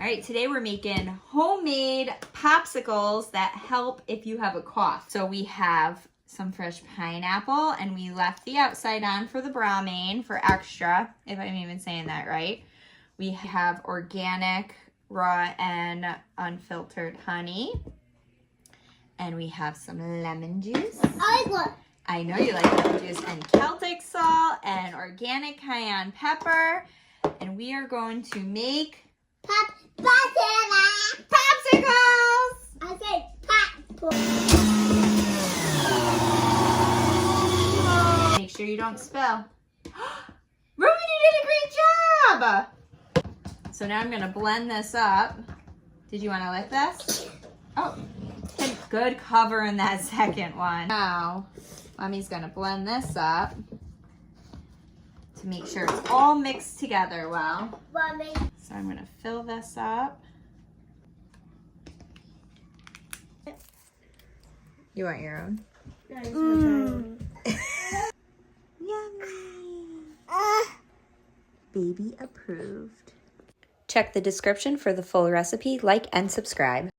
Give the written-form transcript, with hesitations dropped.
right, today we're making homemade popsicles that help if you have a cough. So we have some fresh pineapple, and we left the outside on for the bromelain for extra, if I'm even saying that right. We have organic, raw, and unfiltered honey. And we have some lemon juice. I know you like lemon juice. And Celtic salt and organic cayenne pepper. And we are going to make popsicles! I said popsicles. Make sure you don't spill. Ruben, you did a great job! So now I'm gonna blend this up. Did you wanna lick this? Oh, good cover in that second one. Now, Mommy's gonna blend this up to make sure it's all mixed together well. Mommy. So I'm gonna fill this up. You want your own? Yummy. Baby approved. Check the description for the full recipe, like, and subscribe.